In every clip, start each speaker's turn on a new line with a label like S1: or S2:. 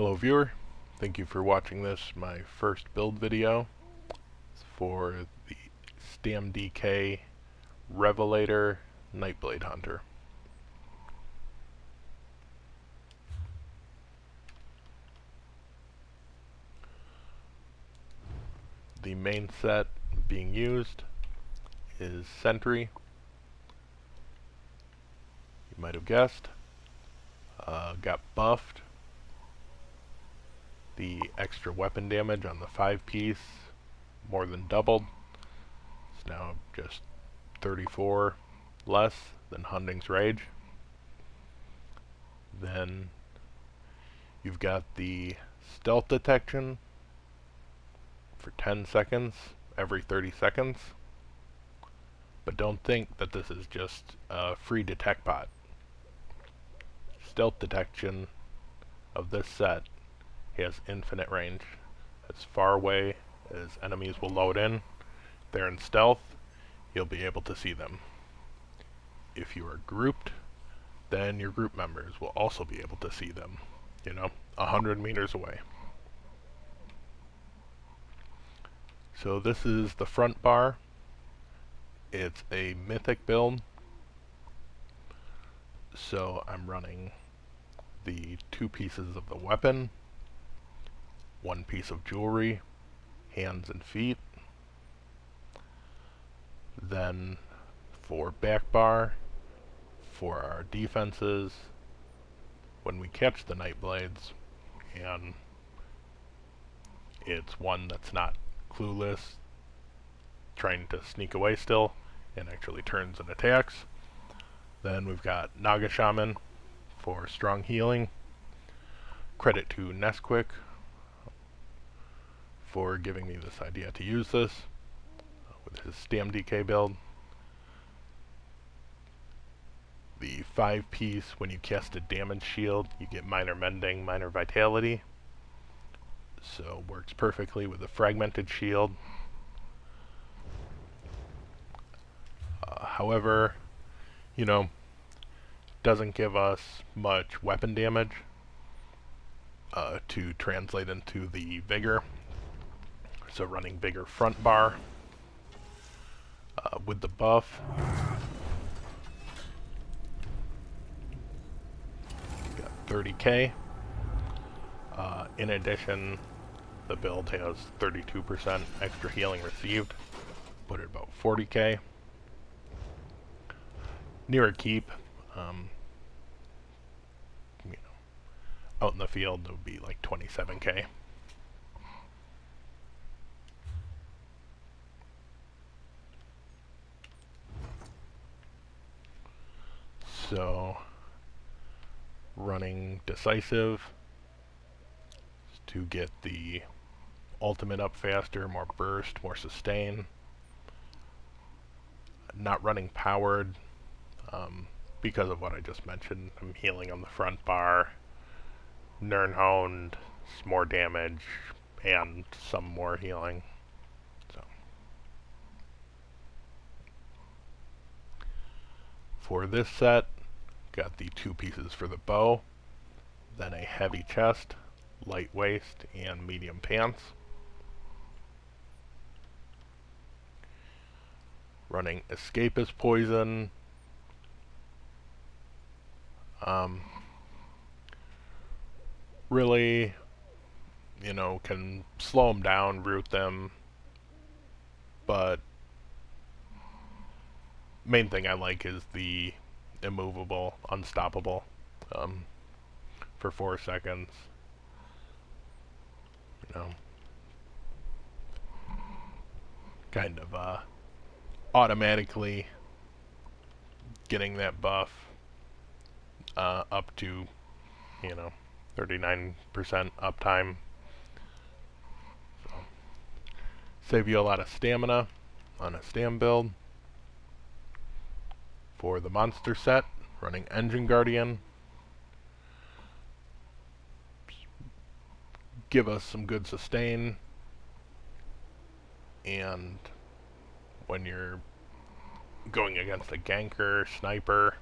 S1: Hello viewer, thank you for watching this, my first build video for the Stam Revelator Nightblade Hunter. The main set being used is Sentry. You might have guessed. Got buffed. The extra weapon damage on the 5-piece more than doubled. It's now just 34 less than Hunting's Rage. Then you've got the stealth detection for 10 seconds every 30 seconds. But don't think that this is just a free detect bot. Stealth detection of this set has infinite range. As far away as enemies will load in, if they're in stealth, you'll be able to see them. If you are grouped, then your group members will also be able to see them, 100 meters away. So this is the front bar. It's a mythic build, so I'm running the 2 pieces of the weapon, 1 piece of jewelry, hands and feet. Then for back bar, for our defenses, when we catch the Nightblades, and it's one that's not clueless, trying to sneak away still, and actually turns and attacks. Then we've got Naga Shaman for strong healing. Credit to Nesquik for giving me this idea to use this with his Stam build. The 5-piece, when you cast a damage shield, you get minor mending, minor vitality. So works perfectly with a fragmented shield. However, doesn't give us much weapon damage to translate into the vigor. So running bigger front bar with the buff. Got 30k. In addition, the build has 32% extra healing received, put it about 40k. Near a keep, out in the field, it would be like 27k. So, running decisive to get the ultimate up faster, more burst, more sustain. Not running powered because of what I just mentioned. I'm healing on the front bar, Nernhound, more damage, and some more healing. So, for this set, got the 2 pieces for the bow, then a heavy chest, light waist, and medium pants. Running Escapist Poison. Really, can slow them down, root them, but main thing I like is the immovable, unstoppable, for 4 seconds. Kind of automatically getting that buff up to 39% uptime. So, save you a lot of stamina on a Stam build. For the monster set, running Engine Guardian. Give us some good sustain, and when you're going against a ganker, sniper,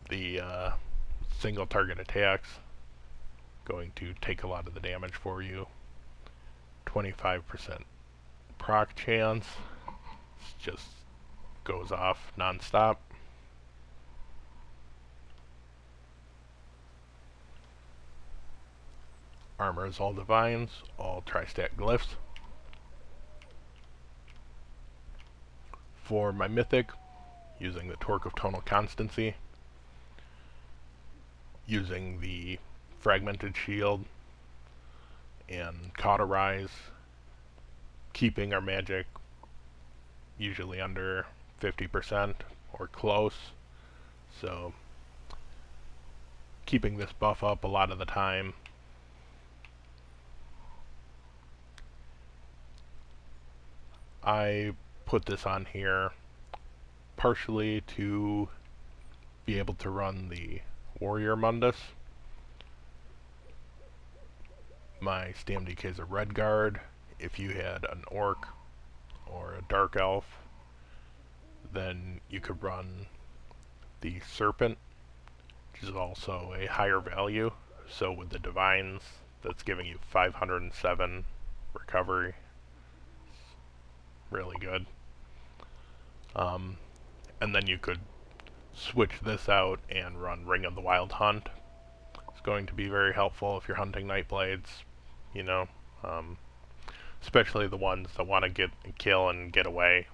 S1: the single target attacks going to take a lot of the damage for you. 25% proc chance, just goes off non-stop. Armor is all divines, all tri-stat glyphs. For my mythic, using the Torque of Tonal Constancy, using the Fragmented Shield and Cauterize, keeping our magic usually under 50% or close, so keeping this buff up a lot of the time. I put this on here partially to be able to run the Warrior Mundus. My Stam DK is a red guard. If you had an orc or a dark elf, then you could run the Serpent, which is also a higher value. So with the divines, that's giving you 507 recovery. Really good. And then you could switch this out and run Ring of the Wild Hunt. It's going to be very helpful if you're hunting Nightblades, you know, especially the ones that want to kill and get away.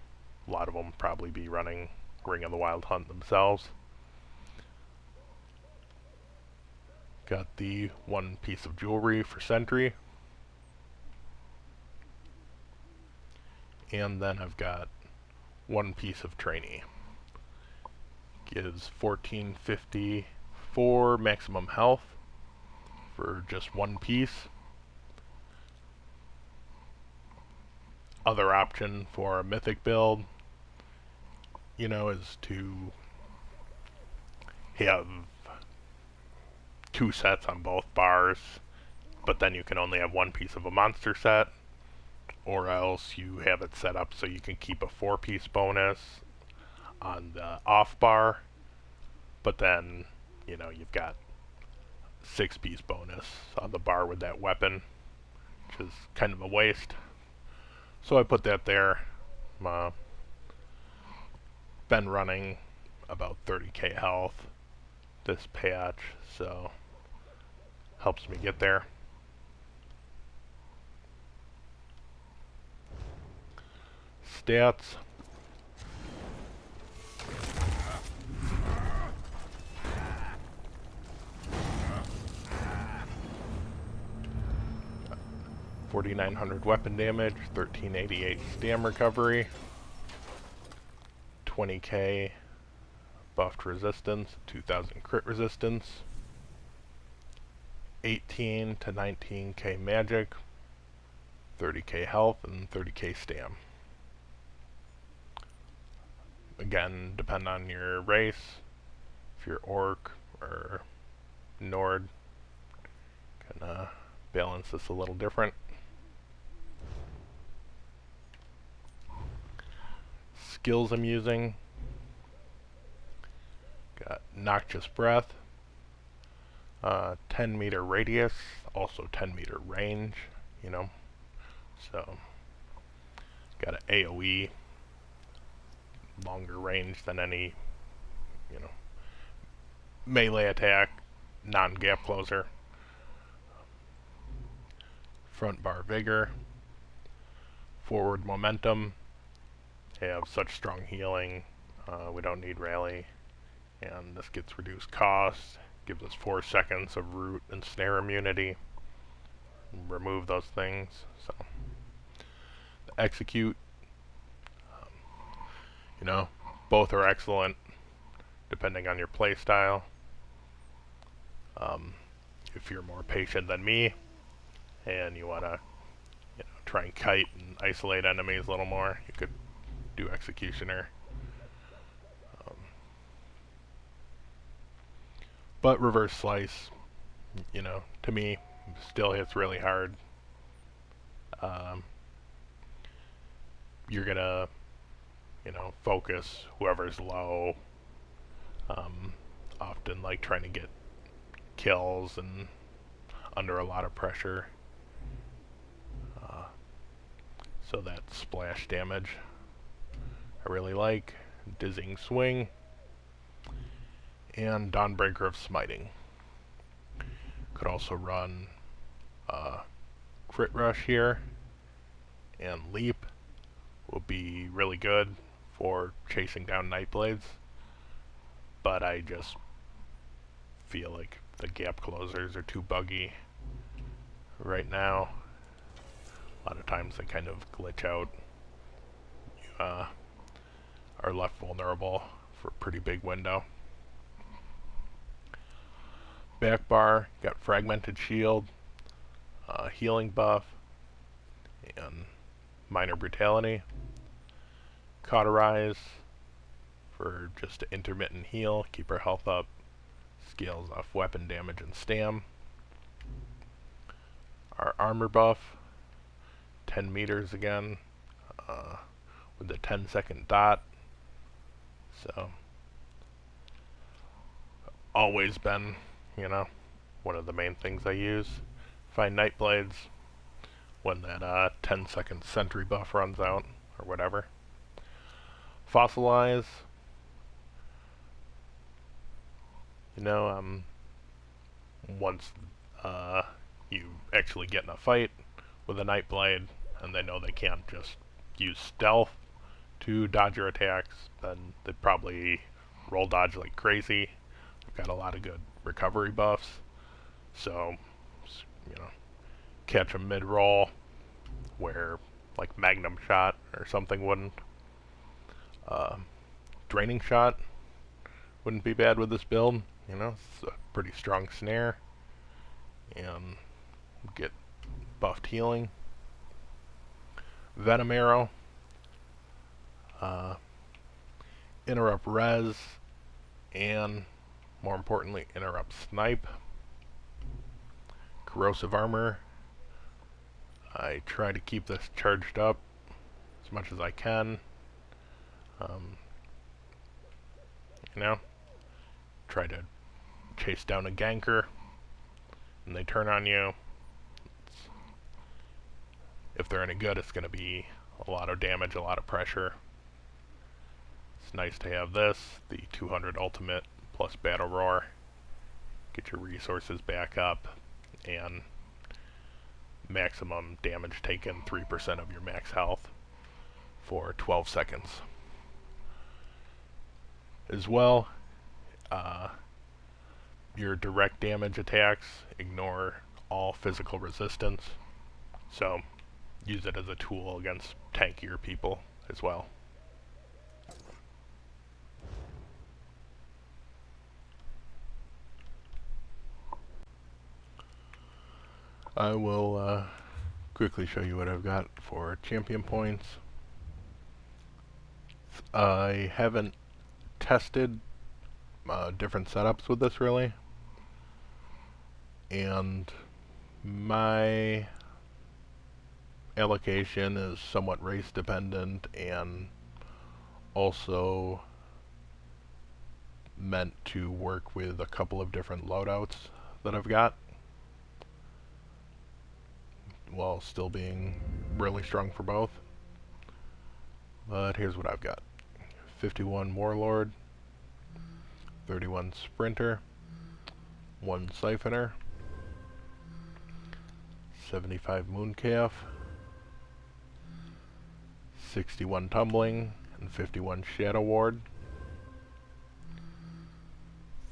S1: A lot of them probably be running Ring of the Wild Hunt themselves. Got the one piece of jewelry for Sentry. And then I've got one piece of trainee. Gives 1454 maximum health for just one piece. Other option for a mythic build, you know, is to have 2 sets on both bars, but then you can only have one piece of a monster set. Or else you have it set up so you can keep a 4-piece bonus on the off bar, but then, you know, you've got 6-piece bonus on the bar with that weapon, which is kind of a waste. So I put that there. Been running about 30k health this patch, so helps me get there. Stats. $4,900 weapon damage, 1388 stam recovery, 20k buffed resistance, 2000 crit resistance, 18 to 19k magic, 30k health, and 30k stam. Again, depend on your race. If you're orc or Nord, can balance this a little different. Skills I'm using. Got Noxious Breath, 10 meter radius, also 10 meter range, you know. So, got an AoE, longer range than any, you know, melee attack, non-gap closer. Front bar vigor, forward momentum, have such strong healing, we don't need rally, and this gets reduced cost, gives us 4 seconds of root and snare immunity, remove those things. So the execute, you know, both are excellent depending on your play style. If you're more patient than me and you want to, you know, try and kite and isolate enemies a little more, you could do Executioner. But Reverse Slice, you know, to me, still hits really hard. You're gonna, you know, focus whoever's low, often like trying to get kills and under a lot of pressure. So that splash damage I really like. Dizzying Swing, and Dawnbreaker of Smiting. Could also run Crit Rush here, and Leap will be really good for chasing down Nightblades, but I just feel like the gap closers are too buggy right now. A lot of times they kind of glitch out. You are left vulnerable for a pretty big window. Back bar, got Fragmented Shield, healing buff, and Minor Brutality. Cauterize for just intermittent heal, keep her health up. Scales off weapon damage and stam. Our armor buff, 10 meters again, with the 10-second dot. So, always been, you know, one of the main things I use. Find Nightblades when that 10-second sentry buff runs out, or whatever. Fossilize. You know, once you actually get in a fight with a Nightblade, and they know they can't just use stealth to dodge your attacks, then they probably roll dodge like crazy. They've got a lot of good recovery buffs, so, you know, catch them mid-roll where, like, Magnum Shot or something wouldn't. Draining Shot wouldn't be bad with this build. You know, it's a pretty strong snare, and get buffed healing. Venom Arrow, interrupt res, and more importantly, interrupt snipe. Corrosive Armor, I try to keep this charged up as much as I can. You know, try to chase down a ganker, and they turn on you. If they're any good, it's going to be a lot of damage, a lot of pressure. It's nice to have this, the 200 ultimate plus Battle Roar. Get your resources back up, and maximum damage taken, 3% of your max health for 12 seconds. As well, your direct damage attacks ignore all physical resistance, so use it as a tool against tankier people as well. I will quickly show you what I've got for champion points. I haven't tested different setups with this really, and my allocation is somewhat race dependent and also meant to work with a couple of different loadouts that I've got, while still being really strong for both. But here's what I've got. 51 Warlord, 31 Sprinter, 1 Siphoner, 75 Mooncalf, 61 Tumbling, and 51 Shadow Ward,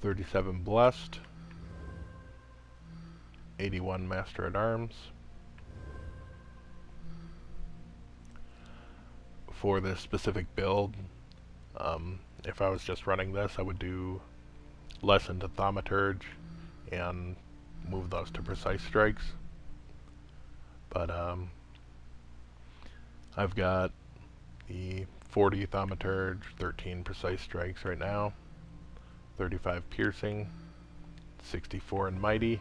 S1: 37 Blessed, 81 Master at Arms. For this specific build, if I was just running this, I would do less into Thaumaturge and move those to Precise Strikes. But I've got the 40 Thaumaturge, 13 Precise Strikes right now, 35 Piercing, 64 in Mighty,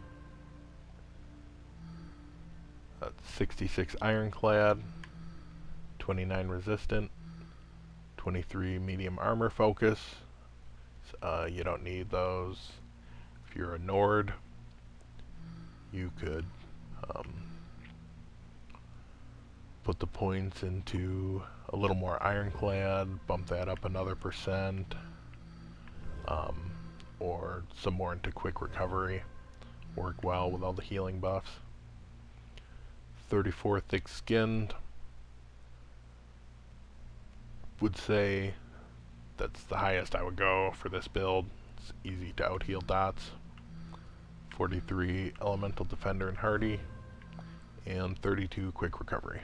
S1: 66 Ironclad, 29 Resistant, 23 Medium Armor Focus. You don't need those if you're a Nord. you could put the points into a little more ironclad, bump that up another percent, or some more into quick recovery. Work well with all the healing buffs. 34 thick skinned. Would say that's the highest I would go for this build. It's easy to out heal dots. 43 elemental defender and hardy, and 32 quick recovery.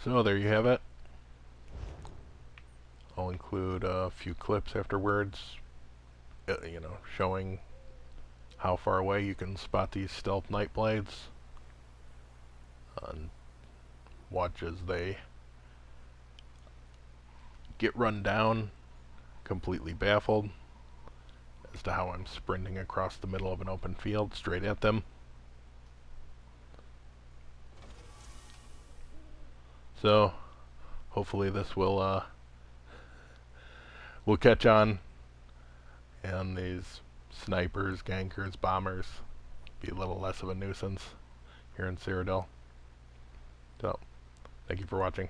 S1: So there you have it. I'll include a few clips afterwards, showing how far away you can spot these stealth Nightblades, and watch as they get run down, completely baffled as to how I'm sprinting across the middle of an open field straight at them. So hopefully this will catch on, and these snipers, gankers, bombers be a little less of a nuisance here in Cyrodiil. So thank you for watching.